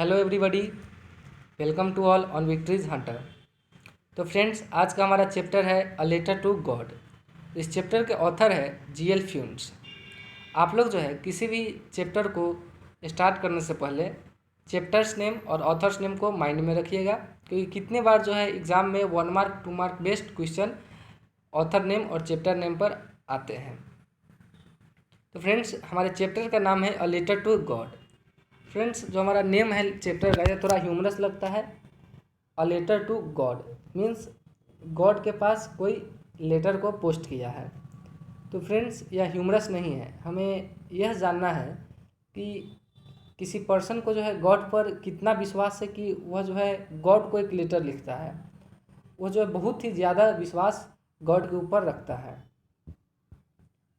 Hello everybody, welcome to all on victories hunter. तो friends, आज का हमारा चैप्टर है अ लेटर टू गॉड। इस चैप्टर के ऑथर है जीएल फ्यून्स। आप लोग जो है किसी भी चैप्टर को स्टार्ट करने से पहले चैप्टर्स नेम और ऑथर्स नेम को माइंड में रखिएगा, क्योंकि कितने बार जो है एग्ज़ाम में 1 mark 2 mark based question author name और चैप्टर नेम पर आते हैं। तो फ्रेंड्स, हमारे चैप्टर का नाम है a letter to God. Friends, जो हमारा नेम है चैप्टर का, ये थोड़ा ह्यूमरस लगता है। A letter to God means God के पास कोई लेटर को पोस्ट किया है। तो फ्रेंड्स, यह ह्यूमरस नहीं है, हमें यह जानना है कि किसी पर्सन को जो है गॉड पर कितना विश्वास है कि वह जो है गॉड को एक लेटर लिखता है। वह जो है बहुत ही ज़्यादा विश्वास गॉड के ऊपर रखता है।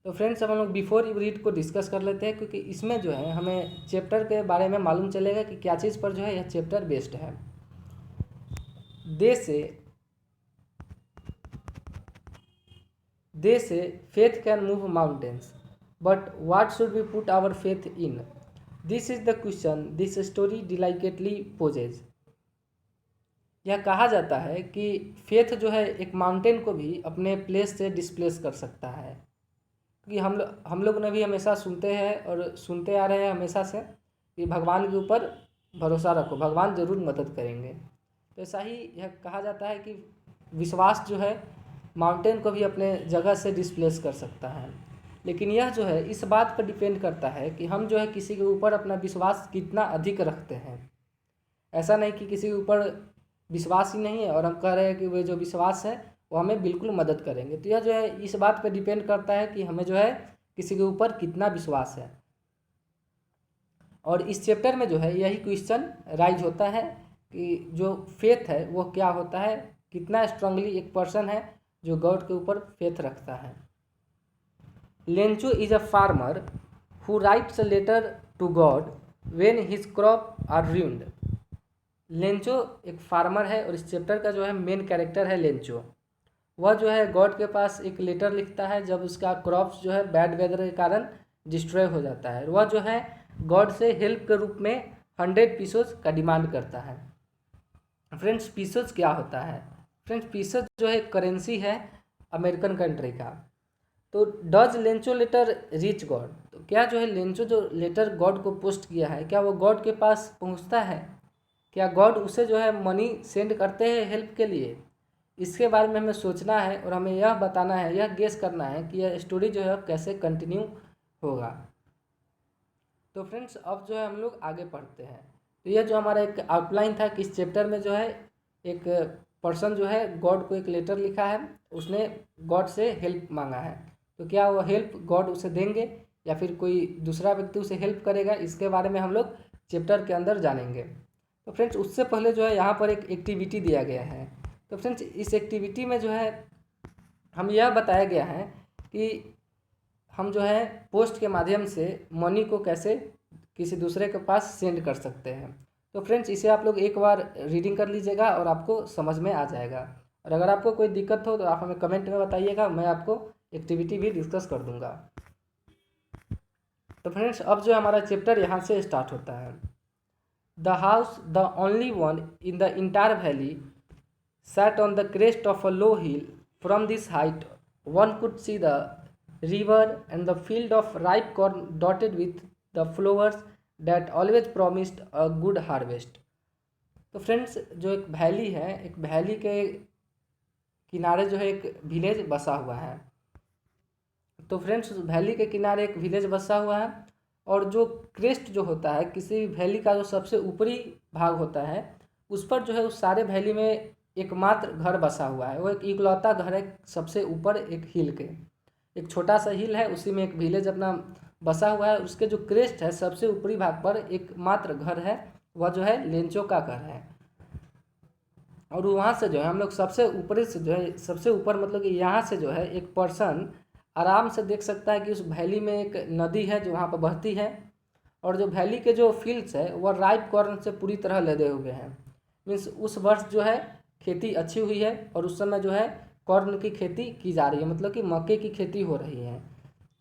तो फ्रेंड्स, अब हम लोग बिफोर यू रीड को डिस्कस कर लेते हैं, क्योंकि इसमें जो है हमें चैप्टर के बारे में मालूम चलेगा कि क्या चीज़ पर जो है यह चैप्टर बेस्ड है। They say faith can move mountains, but what should we put our faith in? This is the question this story delicately poses. यह कहा जाता है कि फेथ जो है एक माउंटेन को भी अपने प्लेस से डिस्प्लेस कर सकता है। क्योंकि हम लोग ने भी हमेशा सुनते हैं और सुनते आ रहे हैं हमेशा से कि भगवान के ऊपर भरोसा रखो, भगवान ज़रूर मदद करेंगे। तो ऐसा ही यह कहा जाता है कि विश्वास जो है माउंटेन को भी अपने जगह से डिस्प्लेस कर सकता है। लेकिन यह जो है इस बात पर डिपेंड करता है कि हम जो है किसी के ऊपर अपना विश्वास कितना अधिक रखते हैं। ऐसा नहीं कि किसी के ऊपर विश्वास ही नहीं है और हम कह रहे हैं कि वे जो विश्वास है वो हमें बिल्कुल मदद करेंगे। तो यह जो है इस बात पर डिपेंड करता है कि हमें जो है किसी के ऊपर कितना विश्वास है। और इस चैप्टर में जो है यही क्वेश्चन राइज होता है कि जो फेथ है वो क्या होता है, कितना स्ट्रांगली एक पर्सन है जो गॉड के ऊपर फेथ रखता है। Lencho is a farmer who writes a letter to God when his crop are ruined। Lencho एक फार्मर है और इस चैप्टर का जो है मेन कैरेक्टर है लेंचो। वह जो है गॉड के पास एक लेटर लिखता है जब उसका क्रॉप्स जो है बैड वेदर के कारण डिस्ट्रॉय हो जाता है। वह जो है गॉड से हेल्प के रूप में 100 पीसोज का डिमांड करता है। फ्रेंड्स, पीसोज क्या होता है? फ्रेंड्स, पीसोज जो है करेंसी है अमेरिकन कंट्री का। तो does Lencho letter reach God? तो क्या जो है लेंचो जो लेटर गॉड को पोस्ट किया है, क्या वो गॉड के पास पहुंचता है? क्या गॉड उसे जो है मनी सेंड करते हैं हेल्प के लिए? इसके बारे में हमें सोचना है और हमें यह बताना है, यह गेस करना है कि यह स्टोरी जो है कैसे कंटिन्यू होगा। तो फ्रेंड्स, अब जो है हम लोग आगे पढ़ते हैं। तो यह जो हमारा एक आउटलाइन था कि इस चैप्टर में जो है एक पर्सन जो है गॉड को एक लेटर लिखा है, उसने गॉड से हेल्प मांगा है। तो क्या वो हेल्प गॉड उसे देंगे या फिर कोई दूसरा व्यक्ति उसे हेल्प करेगा, इसके बारे में हम लोग चैप्टर के अंदर जानेंगे। तो फ्रेंड्स, उससे पहले जो है यहाँ पर एक एक्टिविटी दिया गया है। तो फ्रेंड्स, इस एक्टिविटी में जो है हम यह बताया गया है कि हम जो है पोस्ट के माध्यम से मनी को कैसे किसी दूसरे के पास सेंड कर सकते हैं। तो फ्रेंड्स, इसे आप लोग एक बार रीडिंग कर लीजिएगा और आपको समझ में आ जाएगा। और अगर आपको कोई दिक्कत हो तो आप हमें कमेंट में बताइएगा, मैं आपको एक्टिविटी भी डिस्कस कर दूंगा। तो फ्रेंड्स, अब जो हमारा चैप्टर यहाँ से स्टार्ट होता है। The house, the only one in the entire valley, sat on the crest of a low hill. From this height, one could see the river and the field of ripe corn dotted with the flowers that always promised a good harvest. तो friends, जो एक valley है, एक valley के किनारे जो है एक विलेज बसा हुआ है। तो फ्रेंड्स, वैली के किनारे एक विलेज बसा हुआ है और जो क्रेस्ट जो होता है किसी भी वैली का, जो सबसे ऊपरी भाग होता है, उस पर जो है उस सारे वैली में एकमात्र घर बसा हुआ है। वो एक इकलौता घर है सबसे ऊपर एक हिल के, एक छोटा सा हिल है, उसी में एक विलेज अपना बसा हुआ है। उसके जो क्रेस्ट है सबसे ऊपरी भाग पर एकमात्र घर है, वह जो है लेंचो का घर है। और वहाँ से जो है हम लोग सबसे ऊपरी से जो है, सबसे ऊपर मतलब कि यहाँ से जो है एक पर्सन आराम से देख सकता है कि उस वैली में एक नदी है जो वहाँ पर बहती है। और जो वैली के जो फील्ड्स है वह राइप कॉर्न से पूरी तरह लदे हुए हैं। मीन्स उस वर्ष जो है खेती अच्छी हुई है और उस समय जो है कॉर्न की खेती की जा रही है, मतलब कि मक्के की खेती हो रही है।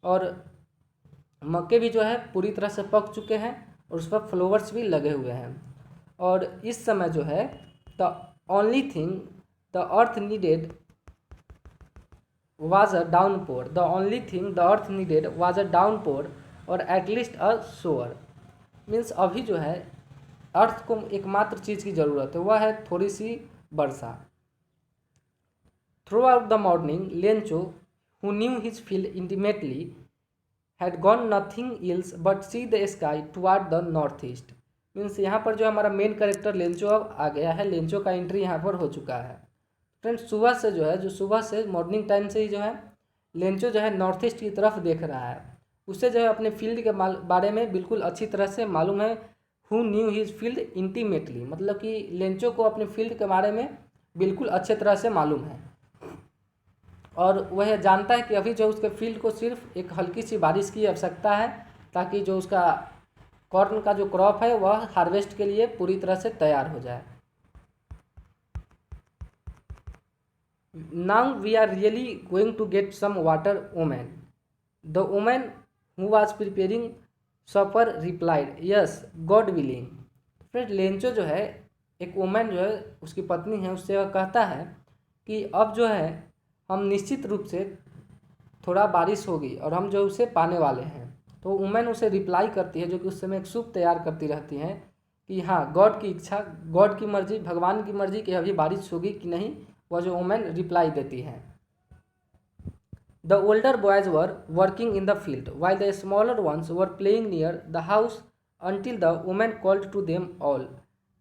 और मक्के भी जो है पूरी तरह से पक चुके हैं और उस पर फ्लावर्स भी लगे हुए हैं। और इस समय जो है the only thing the earth needed was a downpour. The only thing the earth needed was a downpour or at least a shower. Means अभी जो है अर्थ को एकमात्र चीज़ की ज़रूरत है, वह है थोड़ी सी वर्षा. Throughout the morning Lencho who knew his field intimately had gone nothing else but see the sky toward the north east. Means यहाँ पर जो हमारा मेन कैरेक्टर लेंचो अब आ गया है, लेंचो का एंट्री यहाँ पर हो चुका है. फ्रेंड्स सुबह से जो है, जो सुबह से मॉर्निंग टाइम से ही जो है लेंचो जो है नॉर्थ ईस्ट की तरफ देख रहा है. उसे जो है अपने फील्ड के बारे में बिल्कुल अच्छी तरह से मालूम है. Who knew his field intimately, मतलब कि लेंचो को अपने फील्ड के बारे में बिल्कुल अच्छे तरह से मालूम है और वह जानता है कि अभी जो उसके फील्ड को सिर्फ एक हल्की सी बारिश की आवश्यकता है ताकि जो उसका कॉर्न का जो क्रॉप है वह हार्वेस्ट के लिए पूरी तरह से तैयार हो जाए. Now we are really going to get some water, woman. The woman who was preparing supper replied, "Yes, God willing." फिर लेंचो जो है एक वुमेन जो है उसकी पत्नी है, उससे वह कहता है कि अब जो है हम निश्चित रूप से थोड़ा बारिश होगी और हम जो उसे पाने वाले हैं. तो वुमेन उसे रिप्लाई करती है, जो कि उस समय एक सूप तैयार करती रहती हैं कि हाँ गॉड की इच्छा, गॉड की मर्जी, भगवान की मर्जी कि अभी बारिश होगी कि नहीं, वह जो वुमेन रिप्लाई देती है. The older boys were working in the field while the smaller ones were playing near the house until the women called to them all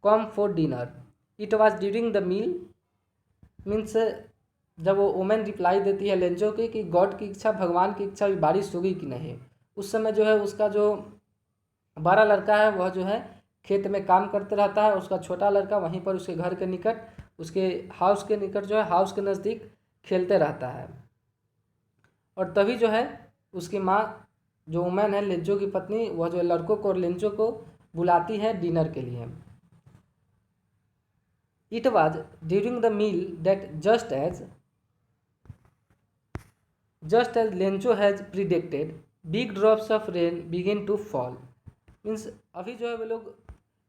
come for dinner. It was during the meal. Means जब वो women reply देती है Lencho की कि God की इच्छा, भगवान की इच्छा, बारिश होगी कि नहीं, उस समय जो है उसका जो बड़ा लड़का है वह जो है खेत में काम करते रहता है. उसका छोटा लड़का वहीं पर उसके घर के निकट, उसके हाउस के निकट जो है हाउस के नज़दीक खेलते रहता है. और तभी जो है उसकी माँ जो वुमेन है लेंचो की पत्नी, वह जो लड़कों को और लेंचो को बुलाती है डिनर के लिए. It was during the meal that just as Lencho has predicted big drops of rain begin to fall. Means अभी जो है वे लोग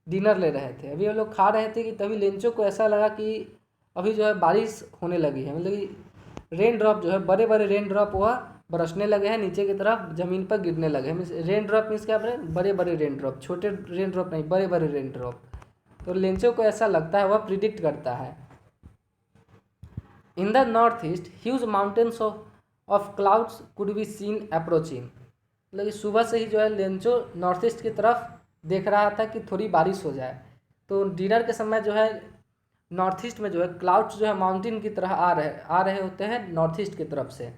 डिनर ले रहे थे, अभी वो लोग खा रहे थे कि तभी लेंचो को ऐसा लगा कि अभी जो है बारिश होने लगी है. मतलब कि रेन ड्रॉप जो है, बड़े बड़े रेन ड्रॉप वह बरसने लगे हैं नीचे की तरफ, ज़मीन पर गिरने लगे हैं. मीन्स रेन ड्रॉप मीन्स क्या बोले, बड़े बड़े रेन ड्रॉप, छोटे रेन ड्रॉप नहीं, बड़े बड़े रेन ड्रॉप. तो लेंचो को ऐसा लगता है, वह प्रिडिक्ट करता है. In the north east huge mountains of clouds could be seen approaching. मतलब कि सुबह से ही जो है लेंचो नॉर्थ ईस्ट की तरफ देख रहा था कि थोड़ी बारिश हो जाए. तो डिनर के समय जो है नॉर्थ ईस्ट में जो है क्लाउड्स जो है माउंटेन की तरह आ रहे होते हैं नॉर्थ ईस्ट की तरफ से.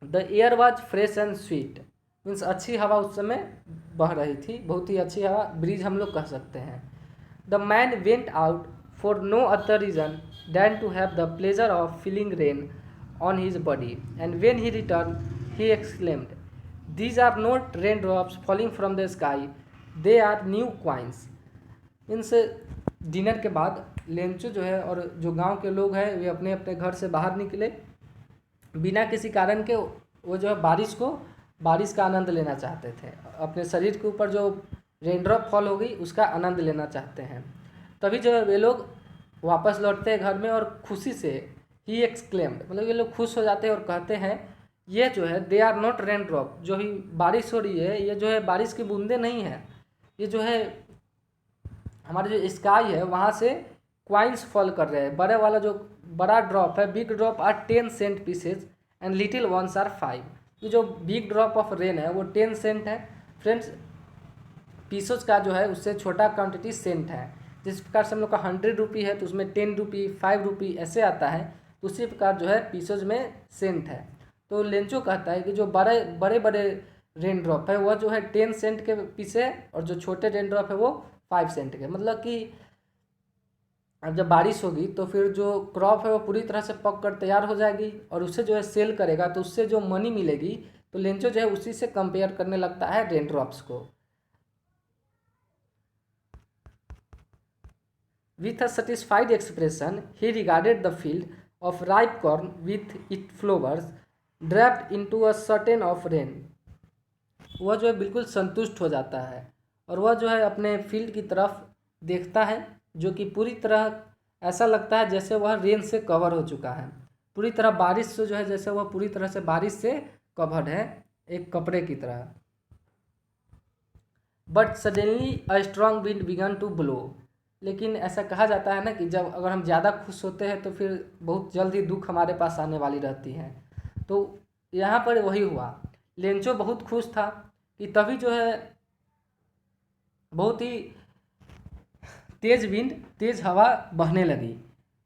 The air was fresh and sweet. Means अच्छी हवा उस समय बह रही थी, बहुत ही अच्छी हवा, ब्रीज हम लोग कह सकते हैं. The man went out for no other reason than to have the pleasure of feeling rain on his body and when he return he exclaimed, "These are not raindrops falling from the sky, they are new coins." इनसे dinner के बाद Lencho जो है और जो गांव के लोग हैं वे अपने अपने घर से बाहर निकले बिना किसी कारण के. वो जो है बारिश का आनंद लेना चाहते थे, अपने शरीर के ऊपर जो रेनड्रॉप फॉल हो गई उसका आनंद लेना चाहते हैं. तभी जो है वे लोग वापस लौटते हैं घर में और खुशी से ही एक्सक्लेम्ड, मतलब ये लोग खुश हो जाते हैं और कहते हैं ये जो है they are not rain drop, जो ही बारिश हो रही है ये जो है बारिश की बूंदें नहीं है, ये जो है हमारे जो स्काई है वहाँ से क्वाइंस फॉल कर रहे हैं. बड़े वाला जो बड़ा ड्रॉप है, big drop are 10 cent pieces and little ones are 5. ये जो बिग ड्रॉप ऑफ रेन है वो 10 सेंट है. फ्रेंड्स पीसेज का जो है उससे छोटा क्वांटिटी सेंट है. जिस प्रकार से हम लोग का 100 रुपी है तो उसमें 10 रुपी 5 रुपी ऐसे आता है, उसी प्रकार जो है पीसेज में सेंट है. तो लेंचो कहता है कि जो बड़े बड़े रेन ड्रॉप है वह जो है 10 सेंट के पीस है और जो छोटे रेन ड्रॉप है वो 5 सेंट के. मतलब कि अब जब बारिश होगी तो फिर जो क्रॉप है वो पूरी तरह से पक कर तैयार हो जाएगी और उसे जो है सेल करेगा तो उससे जो मनी मिलेगी, तो लेंचो जो है उसी से कंपेयर करने लगता है रेन ड्रॉप्स को. With a satisfied expression, he regarded the field of ripe corn with its flowers draped into a curtain of rain. वह जो है बिल्कुल संतुष्ट हो जाता है और वह जो है अपने फील्ड की तरफ देखता है, जो कि पूरी तरह ऐसा लगता है जैसे वह रेन से कवर हो चुका है, पूरी तरह बारिश से जो है, जैसे वह पूरी तरह से बारिश से कवर्ड है, एक कपड़े की तरह। But suddenly a strong wind began to blow. लेकिन ऐसा कहा जाता है ना कि जब अगर हम ज़्यादा खुश होते हैं तो फिर बहुत जल्द ही दुख हमारे पास आने वाली रहती है। तो यहाँ पर वही हुआ, लेंचो बहुत खुश था कि तभी जो है बहुत ही तेज़ विंड, तेज़ हवा बहने लगी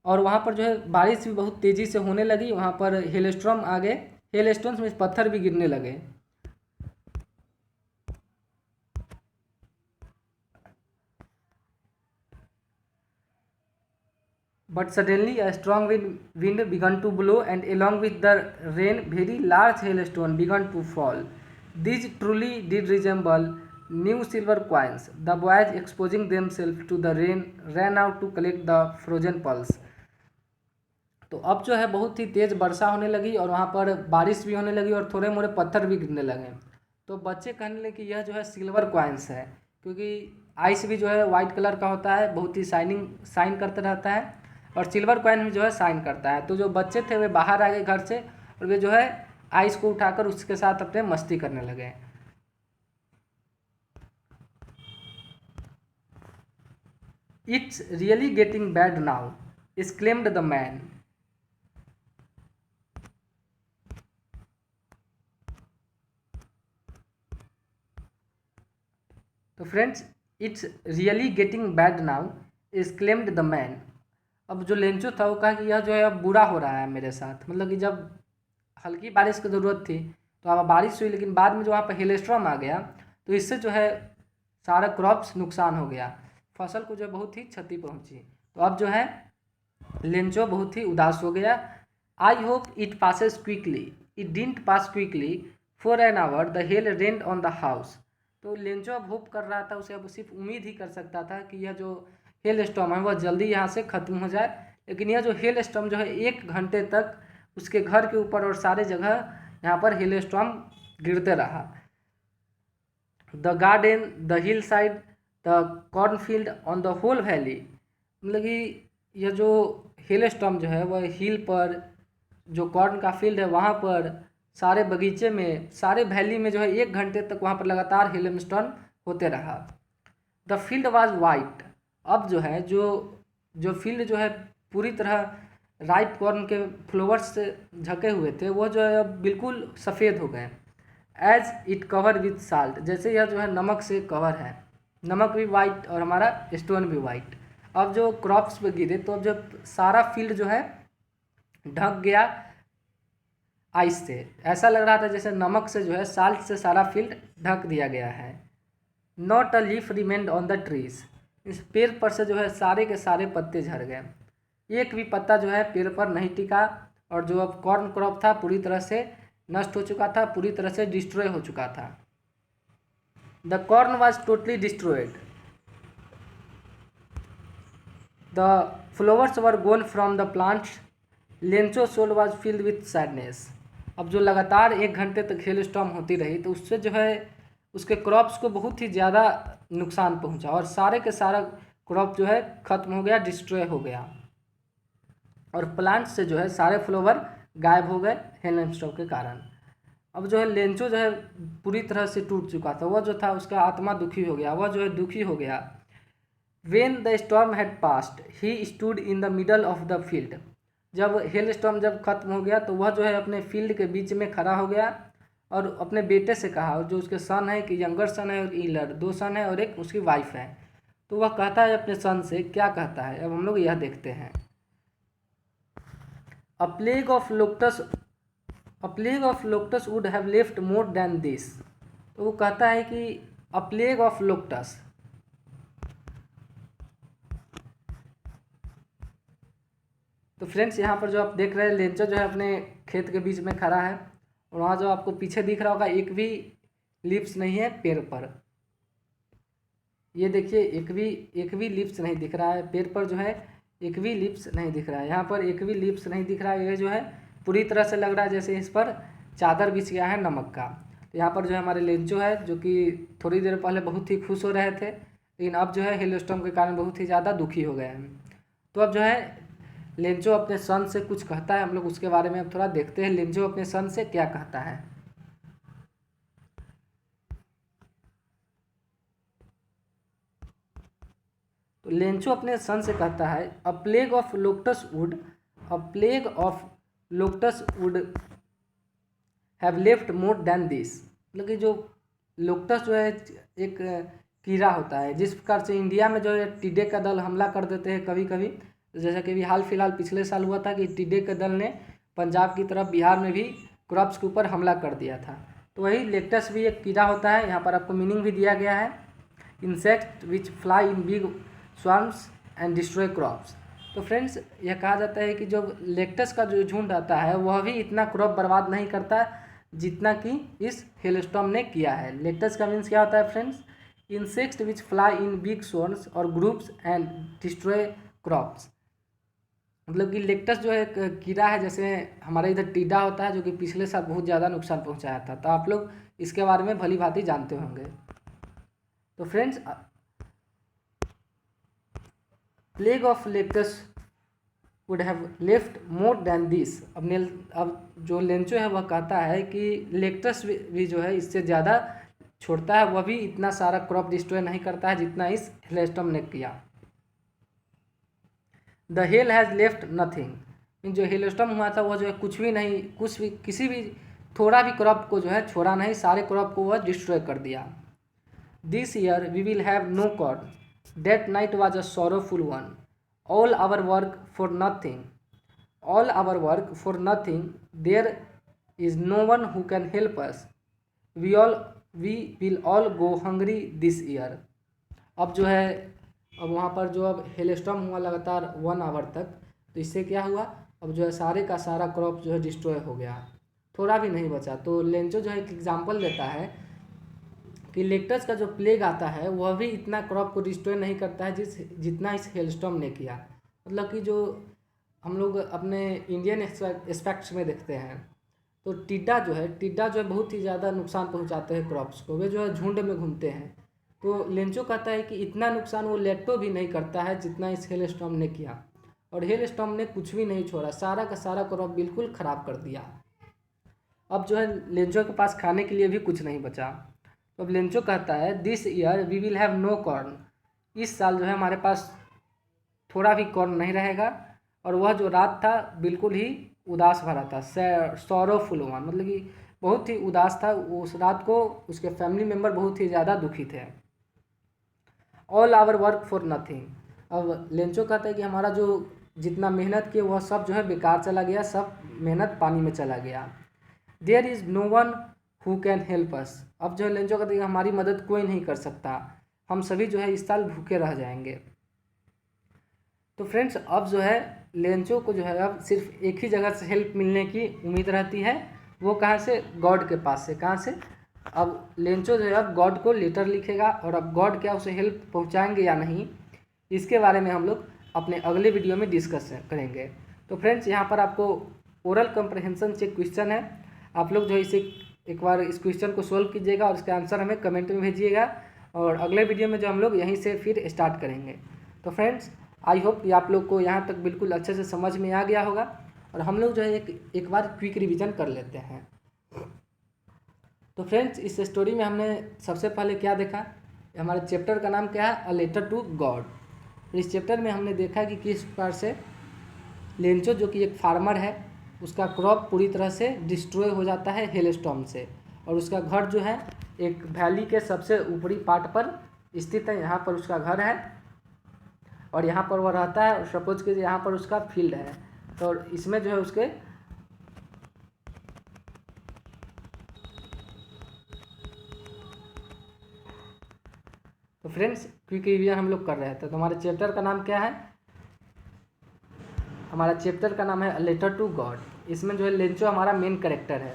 और वहाँ पर जो है बारिश भी बहुत तेज़ी से होने लगी। वहाँ पर हेलस्टॉर्म आ गए, हेलस्टॉर्म्स में पत्थर भी गिरने लगे। But suddenly a strong wind began to blow, and along with the rain, very large hailstones began to fall. These truly did resemble new silver coins. The boys, exposing themselves to the rain, ran out to collect the frozen pearls. तो अब जो है बहुत ही तेज़ वर्षा होने लगी और वहाँ पर बारिश भी होने लगी और थोड़े मोड़े पत्थर भी गिरने लगे। तो बच्चे कहने लगे कि यह जो है सिल्वर कॉइन्स है, क्योंकि आइस भी जो है वाइट कलर का होता है, बहुत ही शाइन करते रहता है, और सिल्वर कॉइन भी जो है शाइन करता है। तो जो बच्चे थे वे बाहर आ गए घर से और वे जो है आइस को उठाकर उसके साथ अपने मस्ती करने लगे। It's really getting bad now, exclaimed the man. तो friends, it's really getting bad now exclaimed the man. अब जो लेंचो था वो कहा कि यह जो है अब बुरा हो रहा है मेरे साथ, मतलब कि जब हल्की बारिश की ज़रूरत थी तो अब बारिश हुई, लेकिन बाद में जो वहाँ पर हेलस्टॉर्म आ गया तो इससे जो है सारा क्रॉप्स नुकसान हो गया, फसल को जो बहुत ही क्षति पहुँची। तो अब जो है लेंचो बहुत ही उदास हो गया। I hope it passes quickly, it didn't pass quickly, for an hour the hell rained on the house. तो लेंचो अब होप कर रहा था, उसे अब सिर्फ उम्मीद ही कर सकता था कि यह जो हेल स्टॉर्म है वह जल्दी यहाँ से ख़त्म हो जाए। लेकिन यह जो हेल स्टॉर्म जो है 1 घंटे तक उसके घर के ऊपर और सारे जगह यहाँ पर हेल स्टॉर्म गिरते रहा। The garden, the hill side, the cornfield, on the whole valley. मतलब कि यह जो हेल स्टॉर्म जो है वह हिल पर, जो कॉर्न का फील्ड है वहाँ पर, सारे बगीचे में, सारे वैली में जो है 1 घंटे तक वहाँ पर लगातार हेल स्टॉर्म होते रहा। The field was white. अब जो है जो फील्ड जो है पूरी तरह राइप कॉर्न के फ्लावर्स से ढके हुए थे वो जो है अब बिल्कुल सफ़ेद हो गए। As it cover with salt, जैसे यह जो है नमक से कवर है, नमक भी वाइट और हमारा स्टोन भी वाइट। अब जो क्रॉप्स पे गिरे तो अब जब सारा फील्ड जो है ढक गया आइस से, ऐसा लग रहा था जैसे नमक से जो है, साल्ट से सारा फील्ड ढक दिया गया है। Not a leaf remained on the trees. इस पेड़ पर से जो है सारे के सारे पत्ते झड़ गए, एक भी पत्ता जो है पेड़ पर नहीं टिका, और जो अब कॉर्न क्रॉप था पूरी तरह से नष्ट हो चुका था, पूरी तरह से डिस्ट्रॉय हो चुका था। The corn was totally destroyed, the flowers were gone from the plants, Lencho soul was filled with sadness. अब जो लगातार 1 घंटे तक हेल स्टॉर्म होती रही तो उससे जो है उसके क्रॉप्स को बहुत ही ज़्यादा नुकसान पहुंचा और सारे के सारा क्रॉप जो है ख़त्म हो गया, डिस्ट्रॉय हो गया, और प्लांट से जो है सारे फ्लावर गायब हो गए हेल स्टॉर्म के कारण। अब जो है लेंचो जो है पूरी तरह से टूट चुका था, वह जो था उसका आत्मा दुखी हो गया, वह जो है दुखी हो गया। When the storm had passed he stood in the middle of the field. जब हेल स्टॉर्म जब खत्म हो गया तो वह जो है अपने फील्ड के बीच में खड़ा हो गया और अपने बेटे से कहा, जो उसके सन है, कि यंगर सन है और इलर, 2 सन है और एक उसकी वाइफ है। तो वह कहता है अपने सन से, क्या कहता है अब हम लोग यह देखते हैं। A plague of locusts would have left more than this. तो वो कहता है कि अ प्लेग ऑफ लोक्टस, तो फ्रेंड्स यहाँ पर जो आप देख रहे हैं लेंचो जो है अपने खेत के बीच में खड़ा है और वहाँ जो आपको पीछे दिख रहा होगा एक भी लीव्स नहीं है पेड़ पर। ये देखिए एक भी लीव्स नहीं दिख रहा है पेड़ पर, जो है एक भी लीव्स नहीं दिख रहा है, यहाँ पर एक भी लीव्स नहीं दिख रहा है। ये जो है पूरी तरह से लग रहा है जैसे इस पर चादर बिछ गया है नमक का। तो यहाँ पर जो है हमारे लेंचो है जो कि थोड़ी देर पहले बहुत ही खुश हो रहे थे, लेकिन अब जो है हेलस्टॉर्म के कारण बहुत ही ज़्यादा दुखी हो गए हैं। तो अब जो है लेंचो अपने सन से कुछ कहता है, हम लोग उसके बारे में अब थोड़ा देखते हैं लेंचो अपने सन से क्या कहता है। तो लेंचो अपने सन से कहता है अ plague of lotus would, a plague of lotus would have left more than this. मतलब कि जो लोटस जो है एक कीड़ा होता है, जिस प्रकार से इंडिया में जो है टिड्डे का दल हमला कर देते हैं कभी कभी, जैसा कि अभी हाल फिलहाल पिछले साल हुआ था कि टिड्डे के दल ने पंजाब की तरफ बिहार में भी क्रॉप्स के ऊपर हमला कर दिया था। तो वही लेक्टस भी एक कीड़ा होता है, यहाँ पर आपको मीनिंग भी दिया गया है, insect which fly in big swarms and destroy crops. तो फ्रेंड्स यह कहा जाता है कि जो लेक्टस का जो झुंड आता है वह भी इतना क्रॉप बर्बाद नहीं करता जितना कि इस हेलस्टॉर्म ने किया है। लेक्टस का मीन्स क्या होता है friends, insects which fly in big swarms और ग्रुप्स एंड डिस्ट्रॉय क्रॉप्स। मतलब कि लेक्टस जो है एक कीड़ा है, जैसे हमारे इधर टिड्डा होता है जो कि पिछले साल बहुत ज़्यादा नुकसान पहुंचाया था, तो आप लोग इसके बारे में भली भांति जानते होंगे। तो friends plague of locusts would have left more than this. अब जो लेंचो है वह कहता है कि लेक्टस भी जो है इससे ज़्यादा छोड़ता है, वह भी इतना सारा क्रॉप डिस्ट्रॉय नहीं करता है जितना इस हेलस्टॉर्म ने किया। The hell has left nothing. जो हेलस्टॉर्म हुआ था वह जो है कुछ भी नहीं, कुछ भी किसी भी थोड़ा भी क्रॉप को जो है छोड़ा नहीं, सारे क्रॉप को वह डिस्ट्रॉय कर दिया। This year we will have no corn, that night was a sorrowful one, all our work for nothing, all our work for nothing, there is no one who can help us, we will all go hungry this year. अब जो है अब वहाँ पर जो अब hailstorm हुआ लगातार 1 आवर तक, तो इससे क्या हुआ, अब जो है सारे का सारा क्रॉप जो है डिस्ट्रॉय हो गया, थोड़ा भी नहीं बचा। तो लेंचो जो है एक एग्जांपल देता है कि लेक्टस का जो प्लेग आता है वह भी इतना क्रॉप को डिस्ट्रॉय नहीं करता है जितना इस हेलस्टॉर्म ने किया। मतलब कि जो हम लोग अपने इंडियन एस्पेक्ट्स में देखते हैं तो टिड्डा जो है बहुत ही ज़्यादा नुकसान पहुंचाते हैं क्रॉप्स को, वे जो है झुंड में घूमते हैं। तो लेंचो कहता है कि इतना नुकसान वो लेक्टो भी नहीं करता है जितना इस हेलस्टॉर्म ने किया, और हेलस्टॉर्म ने कुछ भी नहीं छोड़ा, सारा का सारा क्रॉप बिल्कुल ख़राब कर दिया। अब जो है लेंचो के पास खाने के लिए भी कुछ नहीं बचा। तो अब लेंचो कहता है this year we will have no corn. इस साल जो है हमारे पास थोड़ा भी कॉर्न नहीं रहेगा। और वह जो रात था बिल्कुल ही उदास भरा था, सॉरोफुल वन, मतलब कि बहुत ही उदास था उस रात को, उसके फैमिली मेम्बर बहुत ही ज़्यादा दुखी थे। All our work for nothing. अब लेंचो कहता है कि हमारा जो जितना मेहनत किया वह सब जो है बेकार चला गया, सब मेहनत पानी में चला गया। There is no one who can help us. अब जो है लेंचो कहते हैं हमारी मदद कोई नहीं कर सकता, हम सभी जो है इस साल भूखे रह जाएंगे। तो फ्रेंड्स अब जो है लेंचो को जो है अब सिर्फ एक ही जगह से हेल्प मिलने की उम्मीद रहती है, वो कहाँ से, गॉड के पास से। कहाँ से, अब लेंचो जो है अब गॉड को लेटर लिखेगा, और अब गॉड क्या उसे हेल्प पहुँचाएंगे या नहीं, इसके बारे में हम लोग अपने अगले वीडियो में डिस्कस करेंगे। तो फ्रेंड्स यहाँ पर आपको ओरल कम्प्रहेंशन चेक क्वेश्चन है, आप लोग जो है इसे एक बार इस क्वेश्चन को सोल्व कीजिएगा और इसका आंसर हमें कमेंट में भेजिएगा, और अगले वीडियो में जो हम लोग यहीं से फिर स्टार्ट करेंगे। तो फ्रेंड्स आई होप कि आप लोग को यहाँ तक बिल्कुल अच्छे से समझ में आ गया होगा, और हम लोग जो है एक बार क्विक रिवीजन कर लेते हैं। तो फ्रेंड्स इस स्टोरी में हमने सबसे पहले क्या देखा, हमारे चैप्टर का नाम क्या है, अ लेटर टू गॉड। इस चैप्टर में हमने देखा कि किस प्रकार से लेंचो जो कि एक फार्मर है, उसका क्रॉप पूरी तरह से डिस्ट्रॉय हो जाता है हेलस्टॉर्म से, और उसका घर जो है एक वैली के सबसे ऊपरी पार्ट पर स्थित है, यहाँ पर उसका घर है और यहाँ पर वह रहता है। और सपोज कीजिए यहाँ पर उसका फील्ड है, तो इसमें जो है उसके तो फ्रेंड्स क्विक रिवीजन हम लोग कर रहे थे। तो हमारे चैप्टर का नाम क्या है, हमारा चैप्टर का नाम है अ लेटर टू गॉड। इसमें जो है लेंचो हमारा मेन कैरेक्टर है,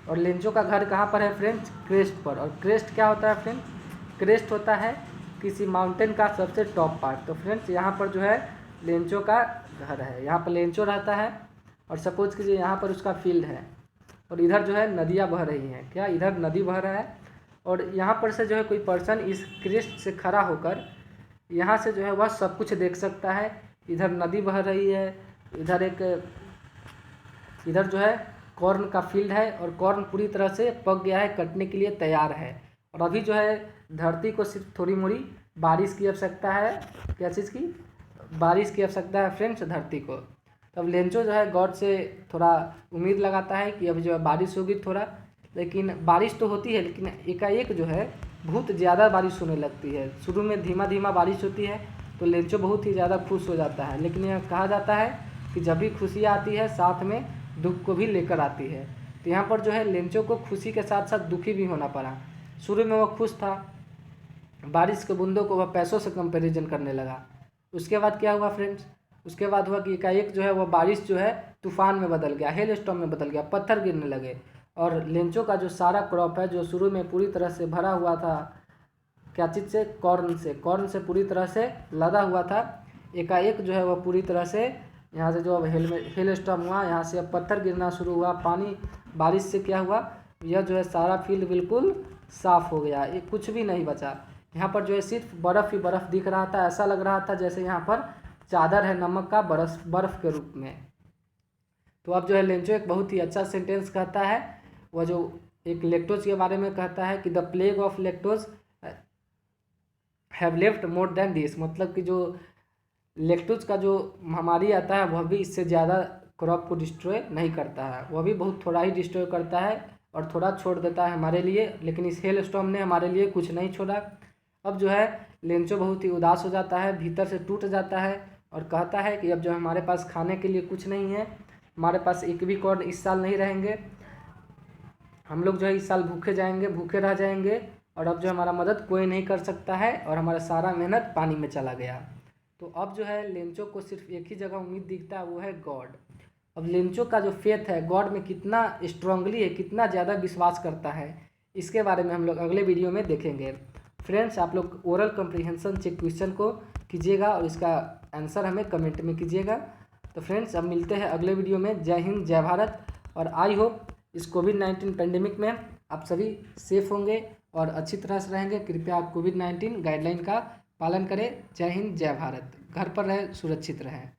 और लेंचो का घर कहाँ पर है फ्रेंड्स, क्रेस्ट पर। और क्रेस्ट क्या होता है फ्रेंड्स, क्रेस्ट होता है किसी माउंटेन का सबसे टॉप पार्ट। तो फ्रेंड्स यहाँ पर जो है लेंचो का घर है, यहाँ पर लेंचो रहता है, और सपोज कीजिए यहाँ पर उसका फील्ड है, और इधर जो है नदियाँ बह रही हैं, क्या इधर नदी बह रहा है, और यहाँ पर से जो है कोई पर्सन इस क्रेस्ट से खड़ा होकर यहाँ से जो है वह सब कुछ देख सकता है। इधर नदी बह रही है, इधर जो है कॉर्न का फील्ड है और कॉर्न पूरी तरह से पक गया है, कटने के लिए तैयार है। और अभी जो है धरती को सिर्फ थोड़ी मोड़ी बारिश की आवश्यकता है। क्या चीज़ की? बारिश की आवश्यकता है फ्रेंड्स धरती को। तब लेंचो जो है गॉड से थोड़ा उम्मीद लगाता है कि अब जो है बारिश होगी थोड़ा, लेकिन बारिश तो होती है, लेकिन एकाएक जो है बहुत ज़्यादा बारिश होने लगती है। शुरू में धीमा धीमा बारिश होती है तो लेंचो बहुत ही ज़्यादा खुश हो जाता है, लेकिन यह कहा जाता है कि जब भी खुशियाँ आती है साथ में दुख को भी लेकर आती है। तो यहाँ पर जो है लेंचो को खुशी के साथ साथ दुखी भी होना पड़ा। शुरू में वह खुश था, बारिश के बूंदों को वह पैसों से कंपैरिजन करने लगा। उसके बाद क्या हुआ फ्रेंड्स? उसके बाद हुआ कि एकाएक जो है वह बारिश जो है तूफान में बदल गया, हेल स्टॉर्म में बदल गया, पत्थर गिरने लगे। और लेंचो का जो सारा क्रॉप है जो शुरू में पूरी तरह से भरा हुआ था, क्या चीज़ से? कॉर्न से पूरी तरह से लदा हुआ था, एकाएक जो है वह पूरी तरह से यहाँ से जो अब हेल स्टॉर्म हुआ, यहाँ से अब पत्थर गिरना शुरू हुआ, पानी बारिश से क्या हुआ, यह जो है सारा फील्ड बिल्कुल साफ़ हो गया, ये कुछ भी नहीं बचा। यहाँ पर जो है सिर्फ बर्फ़ ही बर्फ़ दिख रहा था, ऐसा लग रहा था जैसे यहाँ पर चादर है नमक का बर्फ़ के रूप में। तो अब जो है लेंचो एक बहुत ही अच्छा सेंटेंस कहता है, वह जो एक लैक्टोज के बारे में कहता है कि the plague of lactose have left more than this, मतलब कि जो लैक्टोज का जो महामारी आता है वह भी इससे ज़्यादा क्रॉप को डिस्ट्रॉय नहीं करता है, वह भी बहुत थोड़ा ही डिस्ट्रॉय करता है और थोड़ा छोड़ देता है हमारे लिए, लेकिन इस हेल स्टॉर्म ने हमारे लिए कुछ नहीं छोड़ा। अब जो है लेंचो बहुत ही उदास हो जाता है, भीतर से टूट जाता है और कहता है कि अब जो हमारे पास खाने के लिए कुछ नहीं है, हमारे पास एक भी कॉर्न इस साल नहीं रहेंगे, हम लोग जो है इस साल भूखे जाएंगे, भूखे रह जाएंगे, और अब जो हमारा मदद कोई नहीं कर सकता है और हमारा सारा मेहनत पानी में चला गया। तो अब जो है लेंचो को सिर्फ एक ही जगह उम्मीद दिखता है, वो है गॉड। अब लेंचो का जो फेथ है गॉड में कितना स्ट्रांगली है, कितना ज़्यादा विश्वास करता है, इसके बारे में हम लोग अगले वीडियो में देखेंगे। फ्रेंड्स, आप लोग ओरल कम्प्रीहेंशन चेक क्वेश्चन को कीजिएगा और इसका आंसर हमें कमेंट में कीजिएगा। तो फ्रेंड्स, अब मिलते हैं अगले वीडियो में। जय हिंद, जय भारत। और आई होप इस कोविड-19 पेंडेमिक में आप सभी सेफ होंगे और अच्छी तरह से रहेंगे। कृपया आप कोविड-19 गाइडलाइन का पालन करें। जय हिंद, जय भारत। घर पर रहें, सुरक्षित रहें।